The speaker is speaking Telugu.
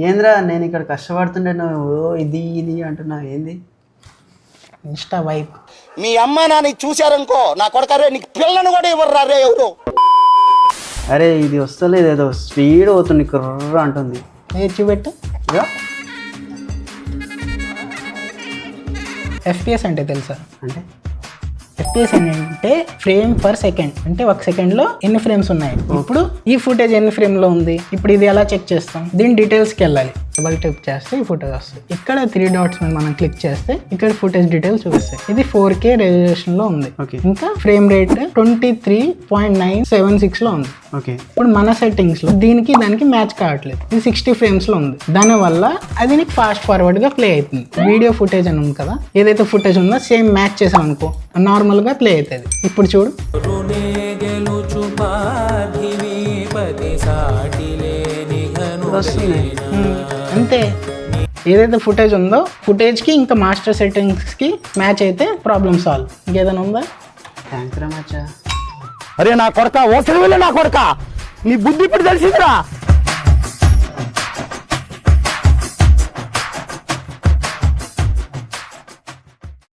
ఏంద్రా నేను ఇక్కడ కష్టపడుతుంటే నువ్వు ఇది ఇది అంటున్నా ఏంది? Insta wipe. మీ అమ్మ నాన్న చూశారనుకో నా కొడకరే నీకు పిల్లను కూడా ఇవ్వరు రే ఎవరు. అరే ఇది వస్తలేదు, ఏదో స్పీడ్ అవుతుంది, కుర్ర అంటుంది. చూపెట్టు. ఎఫ్పిఎస్ అంటే తెలుసా? అంటే ఎఫ్పిఎస్ అంటే ఫ్రేమ్ పర్ సెకండ్, అంటే ఒక సెకండ్లో ఎన్ని ఫ్రేమ్స్ ఉన్నాయి. ఇప్పుడు ఈ ఫుటేజ్ ఎన్ని ఫ్రేమ్లో ఉంది, ఇప్పుడు ఇది ఎలా చెక్ చేస్తాం? దీని డీటెయిల్స్కి వెళ్ళాలి. డబల్ టైప్ చేస్తే ఈ ఫుటేజ్ వస్తుంది. ఇక్కడ 3 డాట్స్ మీద మనం క్లిక్ చేస్తే ఇక్కడ ఫుటేజ్ డీటెయిల్స్ చూపిస్తాయి. ఇది 4K రెజల్యూషన్లో ఉంది. ఇంకా ఫ్రేమ్ రేట్ 23.976లో ఉంది. ఇప్పుడు మన సెట్టింగ్స్లో దీనికి దానికి మ్యాచ్ కావట్లేదు. ఇది 60 ఫ్రేమ్స్లో ఉంది. దానివల్ల అది నీకు ఫాస్ట్ ఫార్వర్డ్గా ప్లే అవుతుంది. వీడియో ఫుటేజ్ అని ఉంది కదా, ఏదైతే ఫుటేజ్ ఉందో సేమ్ మ్యాచ్ చేసాం అనుకో నార్మల్గా ప్లే అవుతుంది. ఇప్పుడు చూడు, అంతే. ఏదైతే ఫుటేజ్ ఉందో ఫుటేజ్కి ఇంకా మాస్టర్ సెట్టింగ్స్కి మ్యాచ్ అయితే ప్రాబ్లమ్ సాల్వ్. ఇంకేదైనా ఉందా? థ్యాంక్స్ రా మచ్చా. అరే నా కొడక ఓసరి వెళ్ళి నా కొడక నీ బుద్ధి ఇప్పుడు తెలిసిందిరా.